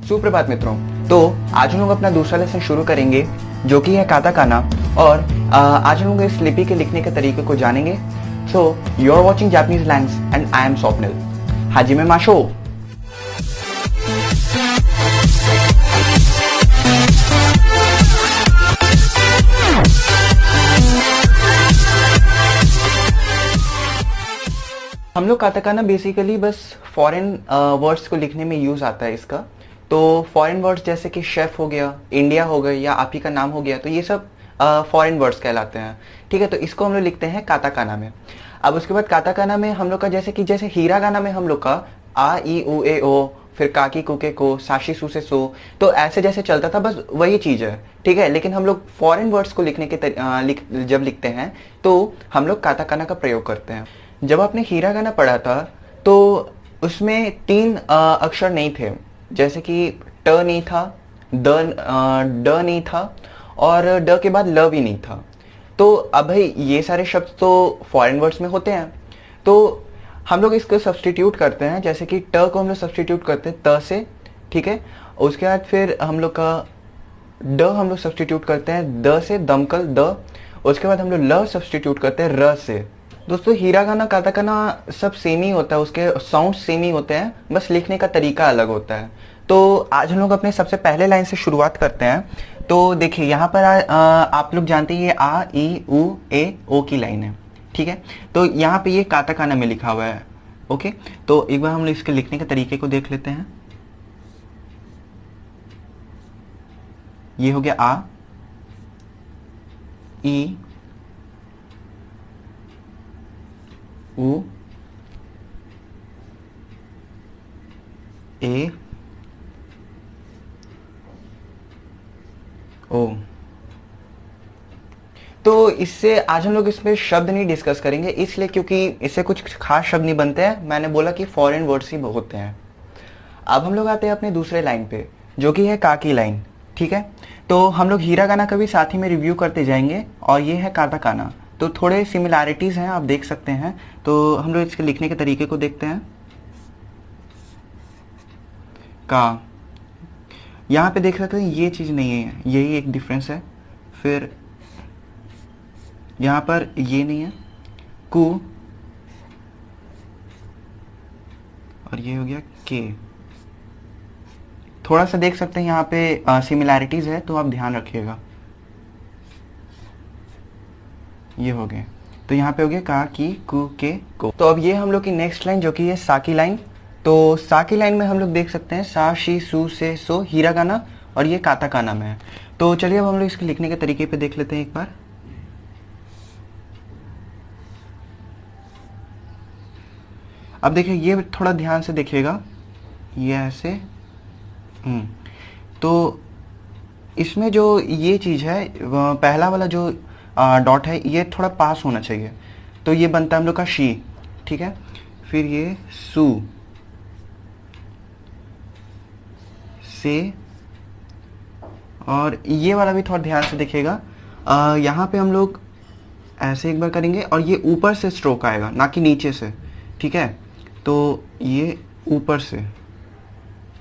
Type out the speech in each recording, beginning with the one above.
सुप्रभात मित्रों। तो आज हम लोग अपना दूसरा लेसन शुरू करेंगे जो कि है काताकाना। और आज हम लोग इस लिपि के लिखने के तरीके को जानेंगे। So you are watching Japanese langs and I am Swapnil. हाजिमे माशो। हम लोग काताकाना बेसिकली बस फॉरेन वर्ड्स को लिखने में यूज आता है इसका। तो फॉरेन वर्ड्स जैसे कि शेफ हो गया, इंडिया हो गया या आप ही का नाम हो गया, तो ये सब फॉरेन वर्ड्स कहलाते हैं। ठीक है, तो इसको हम लोग लिखते हैं काताकाना में। अब उसके बाद काताकाना में हम लोग का जैसे हीरागाना में हम लोग का आ ई उ ए ओ, फिर काकी कुके को, साशी सु से सो, तो ऐसे जैसे चलता था, बस वही चीज है। ठीक है, लेकिन हम लोग फॉरेन वर्ड्स को लिखने के जब लिखते हैं तो हम लोग काताकाना का प्रयोग करते हैं। जब आपने हीरागाना पढ़ा था तो उसमें 3 अक्षर नहीं थे, जैसे कि ट नहीं था, ड नहीं था और ड के बाद ल भी नहीं था। तो अब भाई ये सारे शब्द तो फॉरेन वर्ड्स में होते हैं, तो हम लोग इसको सब्सटीट्यूट करते हैं। जैसे कि ट को हम लोग सब्सटीट्यूट करते हैं त से। ठीक है, उसके बाद फिर हम लोग का ड हम लोग सब्सटीट्यूट करते हैं द से, दमकल द। उसके बाद हम लोग ल सब्सटीट्यूट करते हैं र से। दोस्तों हिरागाना काताकाना सब सेम ही होता है, उसके साउंड सेम ही होते हैं, बस लिखने का तरीका अलग होता है। तो आज हम लोग अपने सबसे पहले लाइन से शुरुआत करते हैं। तो देखिए यहाँ पर आप लोग जानते हैं ये आ ई उ ए ओ की लाइन है। ठीक है, तो यहाँ पे ये काताकाना में लिखा हुआ है। ओके, तो एक बार हम लोग इसके लिखने के तरीके को देख लेते हैं। ये हो गया आ ई उ ए ओ। तो इससे आज हम लोग इसमें शब्द नहीं डिस्कस करेंगे, इसलिए क्योंकि इससे कुछ खास शब्द नहीं बनते हैं। मैंने बोला कि फॉरेन वर्ड्स ही होते हैं। अब हम लोग आते हैं अपने दूसरे लाइन पे जो कि है का की लाइन। ठीक है, तो हम लोग हीरागाना का भी साथ ही में रिव्यू करते जाएंगे और ये है काताकाना। तो थोड़े सिमिलैरिटीज हैं, आप देख सकते हैं। तो हम लोग इसके लिखने के तरीके को देखते हैं। का यहाँ पे देख सकते हैं ये चीज नहीं है, यही एक डिफरेंस है। फिर यहाँ पर ये नहीं है, कु, और ये हो गया के। थोड़ा सा देख सकते हैं यहाँ पे सिमिलैरिटीज है, तो आप ध्यान रखिएगा। ये हो गए, तो यहाँ पे हो गया का की कु के को। तो अब ये हम लोग की नेक्स्ट लाइन जो कि है सा की लाइन। तो सा की लाइन में हम लोग देख सकते हैं सा शी सु से सो हीरागाना और ये काताकाना में है। तो चलिए अब हम लोग इसके लिखने के तरीके पे देख लेते हैं एक बार। अब देखिए ये थोड़ा ध्यान से देखिएगा, ये ऐसे तो इसमें जो ये चीज है पहला वाला जो डॉट है ये थोड़ा पास होना चाहिए, तो ये बनता है हम लोग का शी। ठीक है, फिर ये सु से, और ये वाला भी थोड़ा ध्यान से देखिएगा। यहाँ पे हम लोग ऐसे एक बार करेंगे और ये ऊपर से स्ट्रोक आएगा, ना कि नीचे से। ठीक है, तो ये ऊपर से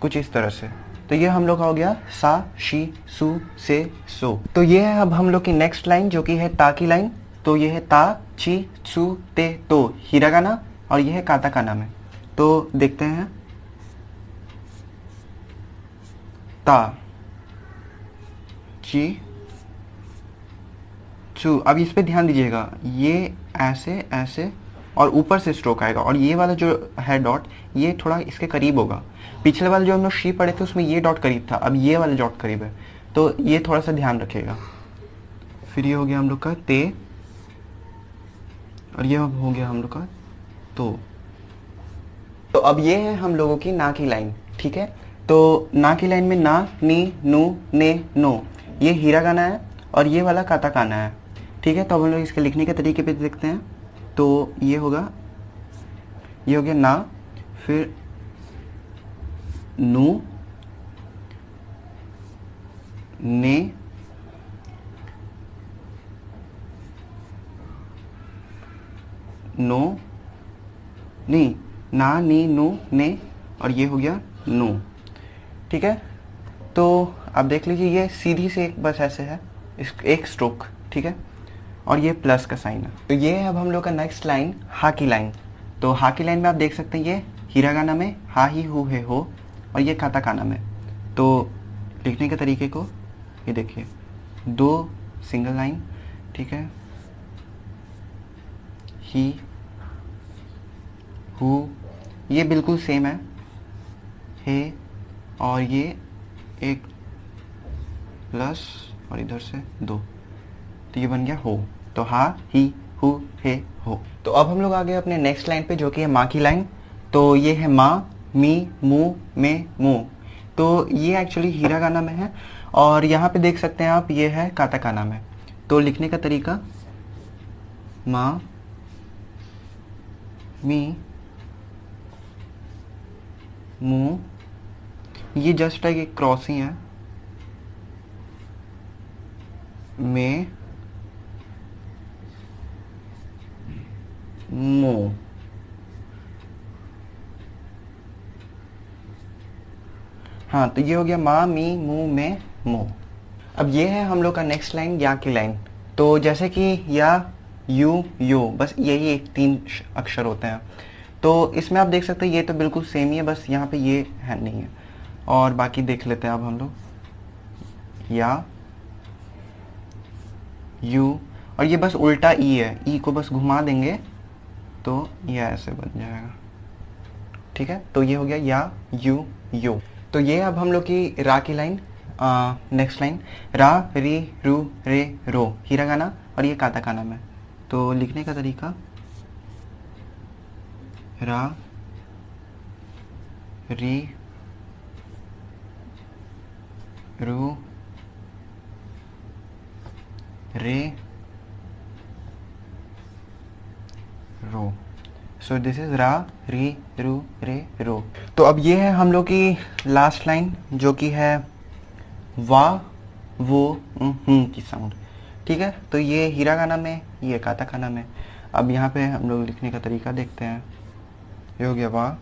कुछ इस तरह से। तो ये हम लोग का हो गया सा शी सु से सो। तो ये है अब हम लोग की नेक्स्ट लाइन जो कि है ता की लाइन। तो ये है ता ची सु ते तो हिरागाना और ये है काताकाना में। तो देखते हैं ता ची सु। अब इस पे ध्यान दीजिएगा, ये ऐसे ऐसे और ऊपर से स्ट्रोक आएगा, और ये वाला जो है डॉट ये थोड़ा इसके करीब होगा। पिछले वाले जो हम लोग शी पढ़े थे उसमें ये डॉट करीब था, अब ये वाला डॉट करीब है, तो ये थोड़ा सा ध्यान रखिएगा। फिर ये हो गया हम लोग का ते, और ये हो गया हम लोग का तो अब ये है हम लोगों की ना की लाइन। ठीक है, तो ना की लाइन में ना नी नु ने नो ये हीरागाना है और ये वाला काताकाना है। ठीक है, तो अब हम लोग इसके लिखने के तरीके पे देखते हैं। तो ये होगा, ये हो गया ना, फिर नु ने नो नहीं, ना नी नु ने, और ये हो गया नो। ठीक है, तो आप देख लीजिए ये सीधी से एक बस ऐसे है, एक स्ट्रोक, ठीक है, और ये प्लस का साइन है। तो ये है अब हम लोग का नेक्स्ट लाइन, हा की लाइन। तो हा की लाइन में आप देख सकते हैं ये हिरागाना में हा ही हु है हो, और ये काताकाना में। तो लिखने के तरीके को ये देखिए, 2 सिंगल लाइन, ठीक है, ही हु, ये बिल्कुल सेम है, हे, और ये एक प्लस और इधर से 2, तो ये बन गया हो। तो हा ही हु हे हो। तो अब हम लोग आ गए अपने नेक्स्ट लाइन पे, जो कि है माँ की लाइन। तो ये है माँ, मी, मु, में, मु। तो ये एक्चुअली हिरागाना में है, और यहाँ पे देख सकते हैं आप ये है काताकाना में। तो लिखने का तरीका, माँ, मी, मु, ये जस्ट एक क्रॉसिंग है, में, मो। हाँ, तो ये हो गया मा, मी, मु, में, मो। अब ये है हम लोग का नेक्स्ट लाइन, या की लाइन। तो जैसे कि या, यू, यो, बस यही 3 अक्षर होते हैं। तो इसमें आप देख सकते हैं ये तो बिल्कुल सेम ही है, बस यहाँ पे ये है नहीं है। और बाकी देख लेते हैं अब हम लोग, या, यू, और ये बस उल्टा ई है, ई को बस घुमा देंगे तो ये ऐसे बन जाएगा, ठीक है। तो ये हो गया या, यू, यो। तो ये अब हम लोग की रा की लाइन, नेक्स्ट लाइन, रा, री, रू, रे, रो, हिरागाना, और ये काताकाना में। तो लिखने का तरीका, रा, री, रू, रे, रो। सो दिस इज रा, री, रू, रे, रो। तो अब ये है हम लोग की लास्ट लाइन, जो कि है वा, वो, की साउंड, ठीक है। तो ये हिरागाना में, ये काताकाना में। अब यहाँ पे हम लोग लिखने का तरीका देखते हैं। ये हो गया वा,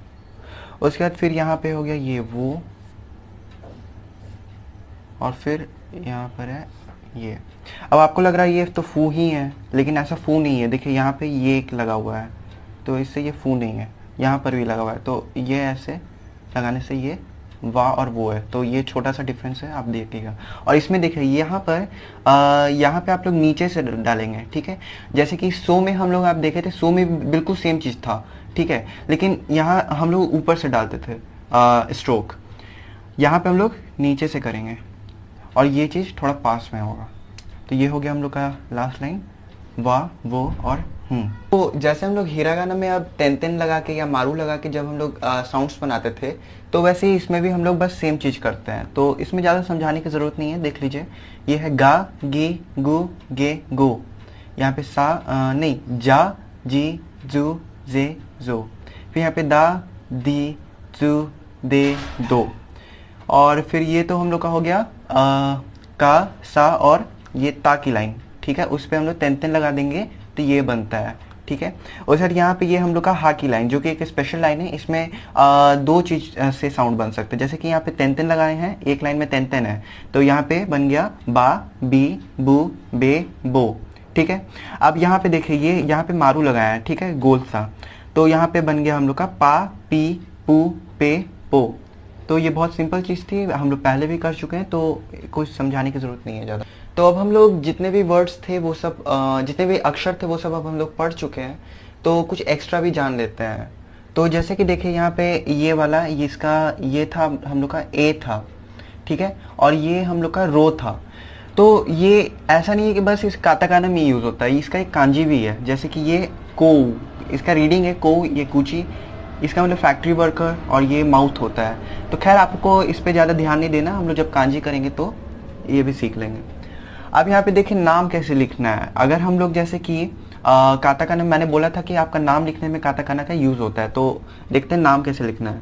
उसके बाद फिर यहाँ पे हो गया ये वो, और फिर यहाँ पर है ये। अब आपको लग रहा है ये तो फू ही है, लेकिन ऐसा फू नहीं है। देखिए यहाँ पे ये एक लगा हुआ है, तो इससे ये फू नहीं है। यहाँ पर भी लगा हुआ है, तो ये ऐसे लगाने से ये वा और वो है। तो ये छोटा सा डिफरेंस है, आप देखिएगा। और इसमें देखिए यहाँ पर आप लोग नीचे से डालेंगे, ठीक है। जैसे कि सो में हम लोग आप देखे थे, सो में बिल्कुल सेम चीज़ था, ठीक है, लेकिन यहाँ हम लोग ऊपर से डालते थे स्ट्रोक। यहाँ पे हम लोग नीचे से करेंगे, और ये चीज़ थोड़ा पास में होगा। तो ये हो गया हम लोग का लास्ट लाइन, वा, वो और तो जैसे हम लोग हिरागाना में अब तेन लगा के या मारू लगा के जब हम लोग साउंड्स बनाते थे, तो वैसे ही इसमें भी हम लोग बस सेम चीज़ करते हैं। तो इसमें ज़्यादा समझाने की ज़रूरत नहीं है, देख लीजिए। ये है गा, गी, गु, गे, गो। यहाँ पे सा नहीं, जा, जी, जू, जे, जो। फिर यहाँ पे दा, दी, जू, दे, दो। और फिर ये तो हम लोग का हो गया का, सा और ये ता की लाइन, ठीक है। उस पर हम लोग तेन लगा देंगे तो ये बनता है, ठीक है। और सर यहाँ पे ये हम लोग का हा की लाइन, जो कि एक स्पेशल लाइन है। इसमें 2 चीज से साउंड बन सकते हैं। जैसे कि यहाँ पे तेन लगाए हैं, एक लाइन में तेन है, तो यहाँ पे बन गया बा, बी, बू, बे, बो, ठीक है। अब यहाँ पे देखिए ये यहाँ पे मारू लगाया है, ठीक है, गोल सा। तो यहाँ पे बन गया हम लोग का पा, पी, पू, पे, पो। तो ये बहुत सिंपल चीज़ थी, हम लोग पहले भी कर चुके हैं, तो कुछ समझाने की ज़रूरत नहीं है ज़्यादा। तो अब हम लोग जितने भी वर्ड्स थे वो सब, जितने भी अक्षर थे वो सब अब हम लोग पढ़ चुके हैं, तो कुछ एक्स्ट्रा भी जान लेते हैं। तो जैसे कि देखिए यहाँ पे ये वाला, ये इसका ये था हम लोग का ए था, ठीक है, और ये हम लोग का रो था। तो ये ऐसा नहीं है कि बस इस काताकाना में यूज़ होता है, इसका एक कांजी भी है। जैसे कि ये को, इसका रीडिंग है को, ये कूची, इसका मतलब फैक्ट्री वर्कर, और ये माउथ होता है। तो खैर आपको इस पे ज़्यादा ध्यान नहीं देना, हम लोग जब कांजी करेंगे तो ये भी सीख लेंगे। अब यहाँ पे देखिए नाम कैसे लिखना है। अगर हम लोग जैसे कि काताकाना, मैंने बोला था कि आपका नाम लिखने में काताकाना का यूज़ होता है, तो देखते हैं नाम कैसे लिखना है।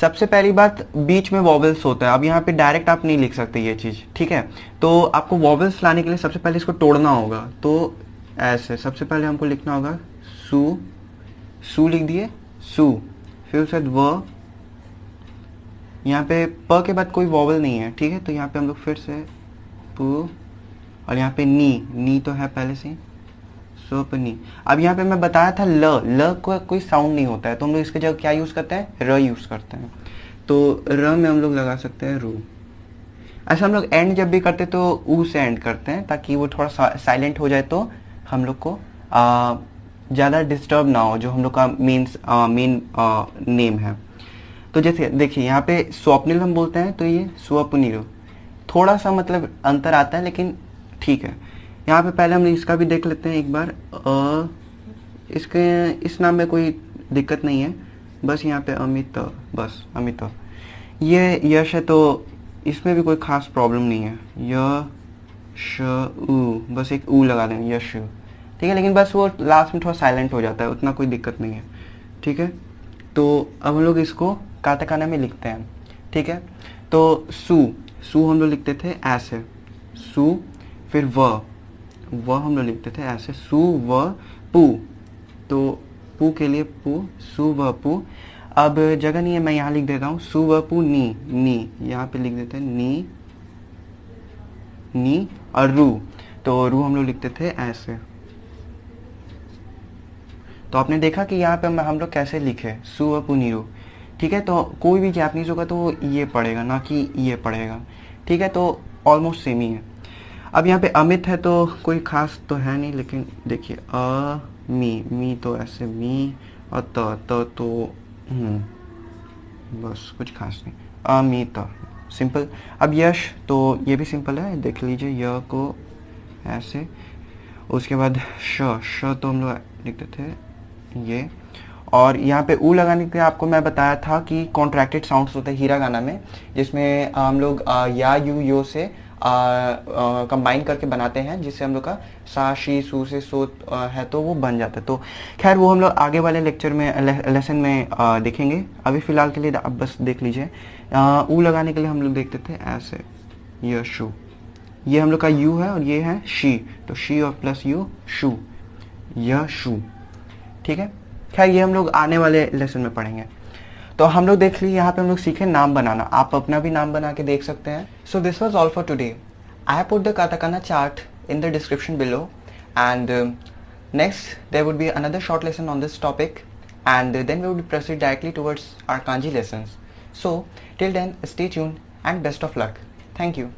सबसे पहली बात, बीच में वॉवेल्स होता है। अब यहाँ पे डायरेक्ट आप नहीं लिख सकते ये चीज़, ठीक है। तो आपको वॉवेल्स लाने के लिए सबसे पहले इसको तोड़ना होगा। तो ऐसे सबसे पहले हमको लिखना होगा सू, सू लिख दिए, सू, फिर उसके बाद व, यहाँ पे प के बाद कोई वॉवल नहीं है, ठीक है। तो यहाँ पे हम लोग फिर से पू, और यहाँ पे नी तो है पहले से, सोपनी। अब यहाँ पे मैं बताया था ल को कोई साउंड नहीं होता है, तो हम लोग इसके जगह क्या यूज़ करते हैं, र यूज़ करते हैं। तो र में हम लोग लगा सकते हैं रू। ऐसा हम लोग एंड जब भी करते तो ऊ से एंड करते हैं, ताकि वो थोड़ा साइलेंट हो जाए, तो हम लोग को ज़्यादा डिस्टर्ब ना हो जो हम लोग का मेन नेम है। तो जैसे देखिए यहाँ पे स्वप्निल हम बोलते हैं, तो ये स्वप्निल, थोड़ा सा मतलब अंतर आता है, लेकिन ठीक है। यहाँ पे पहले हम इसका भी देख लेते हैं एक बार। इसके इस नाम में कोई दिक्कत नहीं है, बस यहाँ पे अमित, बस अमित। ये यश है, तो इसमें भी कोई खास प्रॉब्लम नहीं है। यश ऊ, बस एक ऊ लगा देंगे, यश, ठीक है। लेकिन बस वो लास्ट में थोड़ा साइलेंट हो जाता है, उतना कोई दिक्कत नहीं है, ठीक है। तो अब हम लोग इसको काटाकाना में लिखते हैं, ठीक है। तो सू हम लोग लिखते थे ऐसे, सू, फिर व हम लोग लिखते थे ऐसे, सू व पू। तो पू के लिए पू, सू व पू। अब जगह नहीं है, मैं यहाँ लिख देता हूँ, सू व पू नी, यहाँ पे लिख देते हैं नी और रू। तो रू हम लोग लिखते थे ऐसे। तो आपने देखा कि यहाँ पे हम लोग कैसे लिखे, सू व पू नी रू, ठीक है। तो कोई भी जैपनीज होगा तो वो ये पढ़ेगा, ना कि ये पढ़ेगा, ठीक है। तो ऑलमोस्ट सेम ही है। अब यहाँ पे अमित है, तो कोई खास तो है नहीं, लेकिन देखिए मी तो ऐसे मी, और तो बस कुछ खास नहीं, अमित, सिंपल। अब यश, तो ये भी सिंपल है, देख लीजिए, य को ऐसे, उसके बाद श तो हम लोग लिखते थे ये। और यहाँ पे ऊ लगाने के लिए आपको मैं बताया था कि कॉन्ट्रैक्टेड साउंड्स होते हैं हीरागाना में, जिसमें हम लोग या यू यो से कंबाइन करके बनाते हैं, जिससे हम लोग का सा शी सू से सो है, तो वो बन जाता है। तो खैर वो हम लोग आगे वाले लेक्चर में लेसन में देखेंगे। अभी फ़िलहाल के लिए अब बस देख लीजिए, ऊ लगाने के लिए हम लोग देखते थे ऐसे, यशु, ये हम लोग का यू है और ये है शी, तो शी और प्लस यू, शू, यशु, ठीक है। खैर ये हम लोग आने वाले लेसन में पढ़ेंगे। तो हम लोग देख लीजिए, यहाँ पे हम लोग सीखे नाम बनाना। आप अपना भी नाम बना के देख सकते हैं। So this was all for today. I have put the katakana chart in the description below, and next there would be another short lesson on this topic, and then we would proceed directly towards our kanji lessons. So till then, stay tuned and best of luck. Thank you.